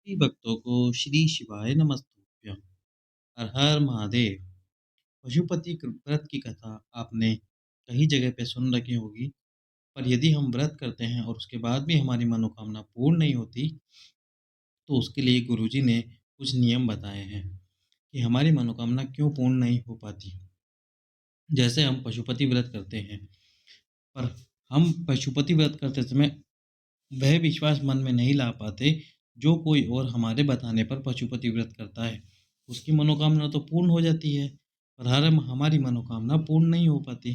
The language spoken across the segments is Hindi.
सभी भक्तों को श्री शिवाय नमस्तुभ्यम। हर हर महादेव। व्रत की कथा आपने कई जगह पे सुन रखी होगी। पर यदि हम व्रत करते हैं और उसके बाद भी हमारी मनोकामना पूर्ण नहीं होती, तो उसके लिए गुरुजी ने कुछ नियम बताए हैं कि हमारी मनोकामना क्यों पूर्ण नहीं हो पाती। जैसे हम पशुपति व्रत करते हैं, पर हम पशुपति व्रत करते समय वह विश्वास मन में नहीं ला पाते जो कोई और हमारे बताने पर पशुपति व्रत करता है। उसकी मनोकामना तो पूर्ण हो जाती है, पर हर हमारी मनोकामना पूर्ण नहीं हो पाती।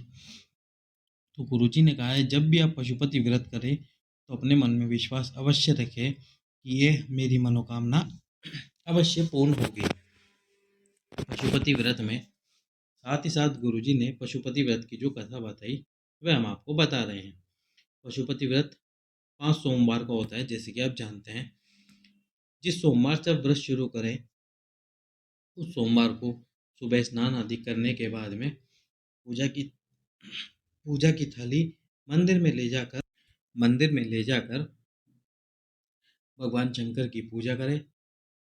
तो गुरुजी ने कहा है, जब भी आप पशुपति व्रत करें तो अपने मन में विश्वास अवश्य रखें कि ये मेरी मनोकामना अवश्य पूर्ण होगी। पशुपति व्रत में साथ ही साथ गुरुजी ने पशुपति व्रत की जो कथा बताई वह हम आपको बता रहे हैं। पशुपति व्रत 5 सोमवार का होता है, जैसे कि आप जानते हैं। जिस सोमवार से आप व्रत शुरू करें, उस सोमवार को सुबह स्नान आदि करने के बाद में पूजा की पूजा की थाली मंदिर में ले जाकर भगवान शंकर की पूजा करें।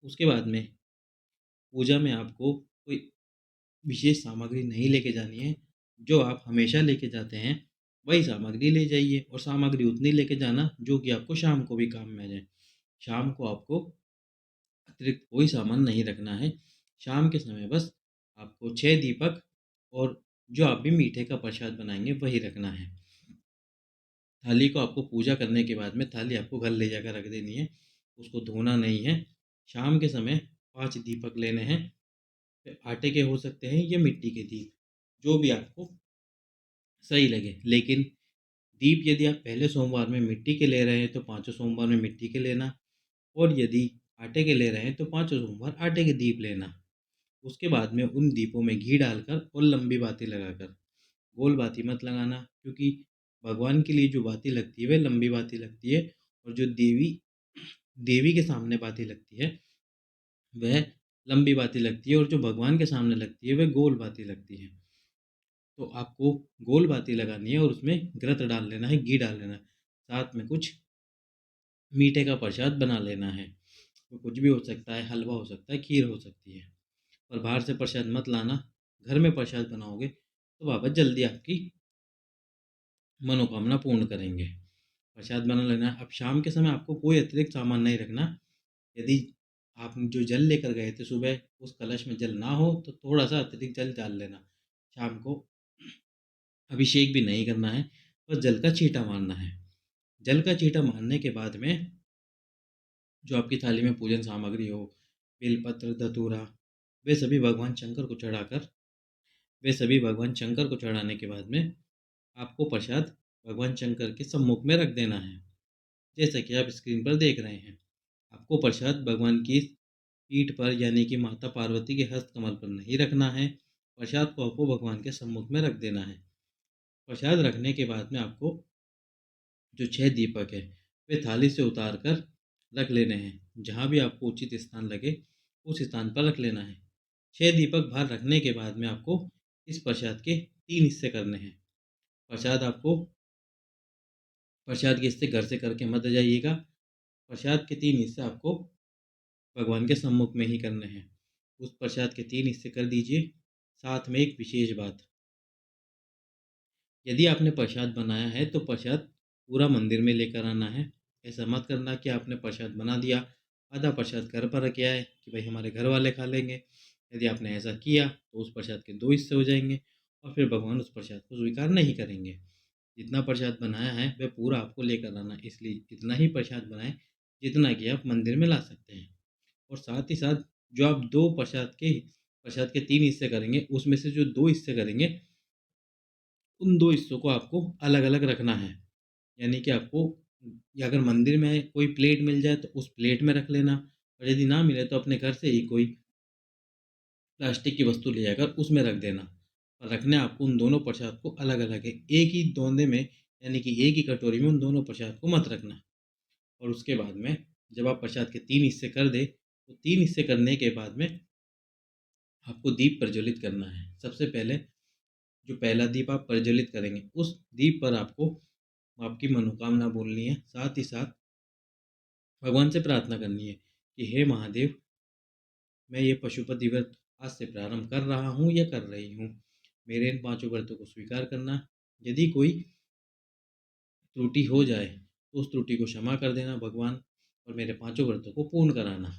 उसके बाद में पूजा में आपको कोई विशेष सामग्री नहीं लेके जानी है। जो आप हमेशा लेके जाते हैं वही सामग्री ले जाइए, और सामग्री उतनी लेके जाना जो कि आपको शाम को भी काम में आ जाए। शाम को आपको अतिरिक्त कोई सामान नहीं रखना है। शाम के समय बस आपको 6 दीपक और जो आप भी मीठे का प्रसाद बनाएंगे वही रखना है। थाली को आपको पूजा करने के बाद में थाली आपको घर ले जाकर रख देनी है, उसको धोना नहीं है। शाम के समय 5 दीपक लेने हैं। फिर आटे के हो सकते हैं या मिट्टी के दीप, जो भी आपको सही लगे। लेकिन दीप यदि आप पहले सोमवार में मिट्टी के ले रहे हैं तो पाँचों सोमवार में मिट्टी के लेना, और यदि आटे के ले रहे हैं तो पाँचों सोमवार आटे के दीप लेना। उसके बाद में उन दीपों में घी डालकर और लंबी बाती लगाकर, गोल बाती मत लगाना, क्योंकि भगवान के लिए जो बाती लगती है वह लंबी बाती लगती है, और जो देवी देवी के सामने बाती लगती है वह लंबी बाती लगती है, और जो भगवान के सामने लगती है वह गोल बाती लगती है। तो आपको गोल बाती लगानी है और उसमें घृत डाल लेना है, घी डाल लेना है। साथ में कुछ मीठे का प्रसाद बना लेना है। तो कुछ भी हो सकता है, हलवा हो सकता है, खीर हो सकती है। और बाहर से प्रसाद मत लाना। घर में प्रसाद बनाओगे तो बाबा जल्दी आपकी मनोकामना पूर्ण करेंगे। प्रसाद बना लेना है। अब शाम के समय आपको कोई अतिरिक्त सामान नहीं रखना। यदि आप जो जल लेकर गए थे सुबह, उस कलश में जल ना हो तो थोड़ा सा अतिरिक्त जल डाल लेना। शाम को अभिषेक भी नहीं करना है, बस जल का छींटा मारना है। जल का छींटा मारने के बाद में जो आपकी थाली में पूजन सामग्री हो, बेलपत्र, धतूरा, वे सभी भगवान शंकर को चढ़ाकर वे सभी भगवान शंकर को चढ़ाने के बाद में आपको प्रसाद भगवान शंकर के सम्मुख में रख देना है। जैसा कि आप स्क्रीन पर देख रहे हैं, आपको प्रसाद भगवान की पीठ पर यानी कि माता पार्वती के हस्त कमल पर नहीं रखना है। प्रसाद को आपको भगवान के सम्मुख में रख देना है। प्रसाद रखने के बाद में आपको जो 6 दीपक है वे थाली से उतार कर रख लेने हैं। जहाँ भी आपको उचित स्थान लगे उस स्थान पर रख लेना है। 6 दीपक बाहर रखने के बाद में आपको इस प्रसाद के 3 हिस्से करने हैं। प्रसाद आपको प्रसाद के हिस्से घर से करके मत जाइएगा। प्रसाद के 3 हिस्से आपको भगवान के सम्मुख में ही करने हैं। उस प्रसाद के 3 हिस्से कर दीजिए। साथ में एक विशेष बात, यदि आपने प्रसाद बनाया है तो प्रसाद पूरा मंदिर में लेकर आना है। ऐसा मत करना कि आपने प्रसाद बना दिया, आधा प्रसाद घर पर रख आए कि भाई हमारे घर वाले खा लेंगे। यदि आपने ऐसा किया तो उस प्रसाद के 2 हिस्से हो जाएंगे, और फिर भगवान उस प्रसाद को स्वीकार नहीं करेंगे। जितना प्रसाद बनाया है वह पूरा आपको लेकर आना, इसलिए इतना ही प्रसाद बनाएं जितना कि आप मंदिर में ला सकते हैं। और साथ ही साथ जो आप 2 प्रसाद के 3 हिस्से करेंगे, उसमें से जो 2 हिस्से करेंगे उन 2 हिस्सों को आपको अलग-अलग रखना है। यानी कि आपको, या अगर मंदिर में कोई प्लेट मिल जाए तो उस प्लेट में रख लेना, और यदि ना मिले तो अपने घर से ही कोई प्लास्टिक की वस्तु ले जाकर उसमें रख देना। और रखने आपको उन दोनों प्रसाद को अलग-अलग है। एक ही दोंदे में यानी कि एक ही कटोरी में उन दोनों प्रसाद को मत रखना। और उसके बाद में जब आप प्रसाद के 3 हिस्से कर दें, तो 3 हिस्से करने के बाद में आपको दीप प्रज्वलित करना है। सबसे पहले जो पहला दीप आप प्रज्वलित करेंगे, उस दीप पर आपको आपकी मनोकामना बोलनी है। साथ ही साथ भगवान से प्रार्थना करनी है कि हे महादेव, मैं ये पशुपति व्रत आज से प्रारंभ कर रहा हूँ या कर रही हूँ। मेरे इन 5 व्रतों को स्वीकार करना। यदि कोई त्रुटि हो जाए तो उस त्रुटि को क्षमा कर देना भगवान, और मेरे 5 व्रतों को पूर्ण कराना।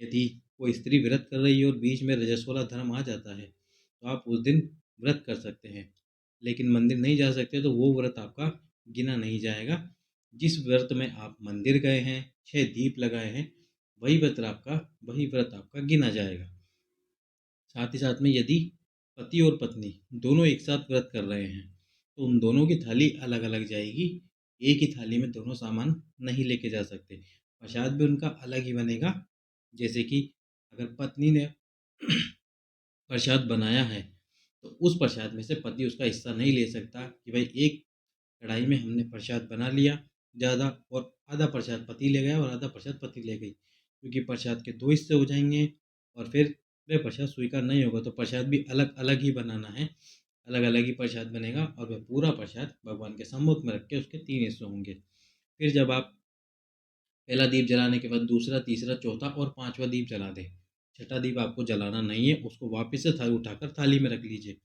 यदि कोई स्त्री व्रत कर रही है और बीच में रजस्वला धर्म आ जाता है तो आप उस दिन व्रत कर सकते हैं, लेकिन मंदिर नहीं जा सकते तो वो व्रत आपका गिना नहीं जाएगा। जिस व्रत में आप मंदिर गए हैं, 6 दीप लगाए हैं, वही व्रत आपका गिना जाएगा। साथ ही साथ में यदि पति और पत्नी दोनों एक साथ व्रत कर रहे हैं तो उन दोनों की थाली अलग अलग जाएगी। एक ही थाली में दोनों सामान नहीं लेके जा सकते। प्रसाद भी उनका अलग ही बनेगा। जैसे कि अगर पत्नी ने प्रसाद बनाया है तो उस प्रसाद में से पति उसका हिस्सा नहीं ले सकता कि भाई एक कढ़ाई में हमने प्रसाद बना लिया ज़्यादा, और आधा प्रसाद पति ले गया और आधा प्रसाद पति ले गई, क्योंकि प्रसाद के 2 हिस्से हो जाएंगे और फिर वह प्रसाद स्वीकार नहीं होगा। तो प्रसाद भी अलग अलग ही बनाना है, अलग अलग ही प्रसाद बनेगा, और वह पूरा प्रसाद भगवान के सम्मुख में रख के उसके 3 हिस्से होंगे। फिर जब आप पहला दीप जलाने के बाद दूसरा, तीसरा, चौथा और 5वां दीप जला दें। छठा दीप आपको जलाना नहीं है, उसको वापस से थाली उठाकर थाली में रख लीजिए।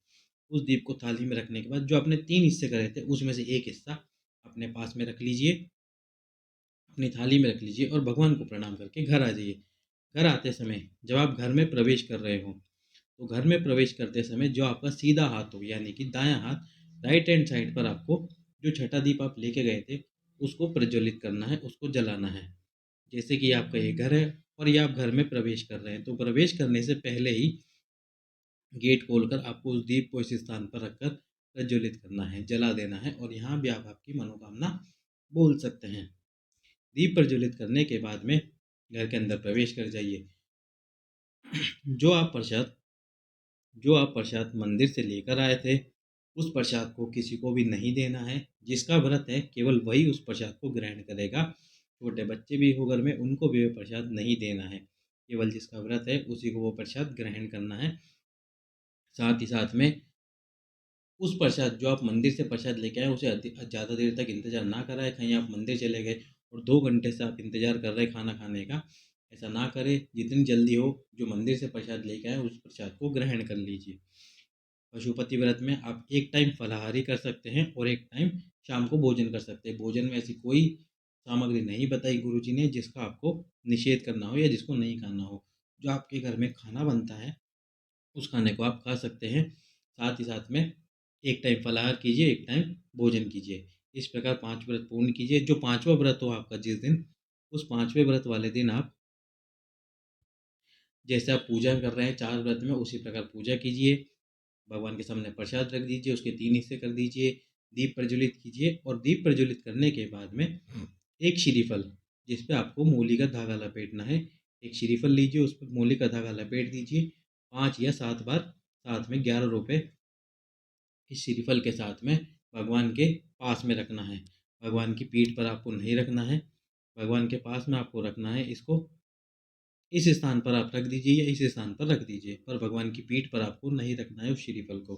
उस दीप को थाली में रखने के बाद जो आपने 3 हिस्से करे थे उसमें से एक हिस्सा अपने पास में रख लीजिए, अपनी थाली में रख लीजिए और भगवान को प्रणाम करके घर आ जाइए। घर आते समय जब आप घर में प्रवेश कर रहे हो तो घर में प्रवेश करते समय जो आपका सीधा हाथ हो यानी कि दायां हाथ, राइट हैंड साइड पर आपको जो छठा दीप आप लेके गए थे उसको प्रज्वलित करना है, उसको जलाना है। जैसे कि आपका ये घर है और ये आप घर में प्रवेश कर रहे हैं, तो प्रवेश करने से पहले ही गेट खोलकर आपको उस दीप को इस स्थान पर रखकर प्रज्वलित करना है, जला देना है, और यहाँ भी आप आपकी मनोकामना बोल सकते हैं। दीप प्रज्वलित करने के बाद में घर के अंदर प्रवेश कर जाइए। जो आप प्रसाद जो आप प्रसाद मंदिर से लेकर आए थे उस प्रसाद को किसी को भी नहीं देना है। जिसका व्रत है केवल वही उस प्रसाद को ग्रहण करेगा। छोटे बच्चे भी हो घर में, उनको भी वह प्रसाद नहीं देना है। केवल जिसका व्रत है उसी को वो प्रसाद ग्रहण करना है। साथ ही साथ में उस प्रसाद जो आप मंदिर से प्रसाद लेके आए उसे ज़्यादा देर तक इंतज़ार ना कराएं। कहीं आप मंदिर चले गए और 2 घंटे से आप इंतज़ार कर रहे हैं खाना खाने का, ऐसा ना करें। जितनी जल्दी हो जो मंदिर से प्रसाद लेके आए उस प्रसाद को ग्रहण कर लीजिए। पशुपति व्रत में आप एक टाइम फलाहारी कर सकते हैं और एक टाइम शाम को भोजन कर सकते हैं। भोजन में ऐसी कोई सामग्री नहीं बताई गुरुजी ने जिसका आपको निषेध करना हो या जिसको नहीं खाना हो। जो आपके घर में खाना बनता है उस खाने को आप खा सकते हैं। साथ ही साथ में एक टाइम फलाहार कीजिए, एक टाइम भोजन कीजिए। इस प्रकार 5 व्रत पूर्ण कीजिए। जो 5वां व्रत हो आपका जिस दिन, उस 5वें व्रत वाले दिन आप जैसे आप पूजा कर रहे हैं 4 व्रत में उसी प्रकार पूजा कीजिए। भगवान के सामने प्रसाद रख दीजिए, उसके 3 हिस्से कर दीजिए, दीप प्रज्वलित कीजिए, और दीप प्रज्वलित करने के बाद में एक श्रीफल जिस पे आपको मूली का धागा लपेटना है, एक श्रीफल लीजिए, उस पर मूली का धागा लपेट दीजिए। 5 या 7 बार साथ में 11 रुपए इस श्रीफल के साथ में भगवान के पास में रखना है। भगवान की पीठ पर आपको नहीं रखना है, भगवान के पास में आपको रखना है। इसको इस स्थान पर आप रख दीजिए या इस स्थान पर रख दीजिए, पर भगवान की पीठ पर आपको नहीं रखना है उस श्रीफल को।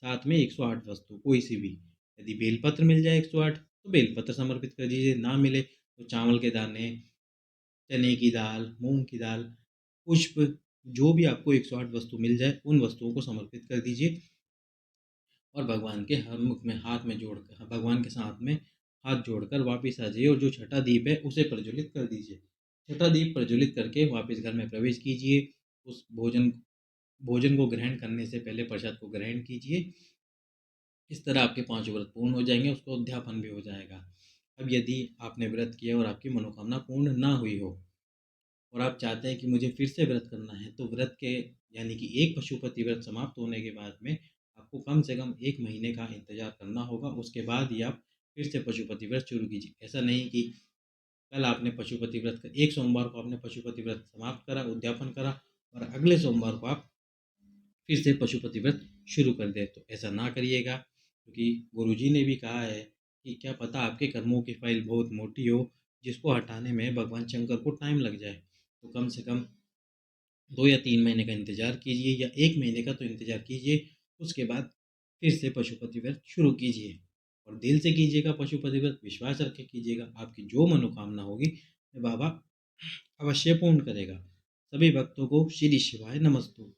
साथ में 108 वस्तु कोई सी भी, यदि बेलपत्र मिल जाए 108 तो बेलपत्र समर्पित कर दीजिए, ना मिले तो चावल के दाने, चने की दाल, मूंग की दाल, पुष्प, जो भी आपको 108 वस्तु मिल जाए उन वस्तुओं को समर्पित कर दीजिए। और भगवान के हरमुख में हाथ में जोड़कर, भगवान के साथ में हाथ जोड़कर वापस आ जाइए और जो छठा दीप है उसे प्रज्वलित कर दीजिए। छठा दीप प्रज्वलित करके वापस घर में प्रवेश कीजिए। उस भोजन को ग्रहण करने से पहले प्रसाद को ग्रहण कीजिए। इस तरह आपके 5 व्रत पूर्ण हो जाएंगे, उसका उद्यापन भी हो जाएगा। अब यदि आपने व्रत किया और आपकी मनोकामना पूर्ण ना हुई हो और आप चाहते हैं कि मुझे फिर से व्रत करना है, तो व्रत के यानी कि एक पशुपति व्रत समाप्त होने के बाद में आपको कम से कम 1 महीने का इंतज़ार करना होगा। उसके बाद ही आप फिर से पशुपति व्रत शुरू कीजिए। ऐसा नहीं कि कल आपने पशुपति व्रत का एक सोमवार को आपने पशुपति व्रत समाप्त करा, उद्यापन करा, और अगले सोमवार को आप फिर से पशुपति व्रत शुरू कर दें। तो ऐसा ना करिएगा, क्योंकि गुरुजी ने भी कहा है कि क्या पता आपके कर्मों की फाइल बहुत मोटी हो जिसको हटाने में भगवान शंकर को टाइम लग जाए। तो कम से कम 2 या 3 महीने का इंतज़ार कीजिए या 1 महीने का तो इंतज़ार कीजिए। उसके बाद फिर से पशुपति व्रत शुरू कीजिए, और दिल से कीजिएगा पशुपति व्रत, विश्वास रख के कीजिएगा। आपकी जो मनोकामना होगी बाबा अवश्य पूर्ण करेगा। सभी भक्तों को श्री शिवाय नमस्तु।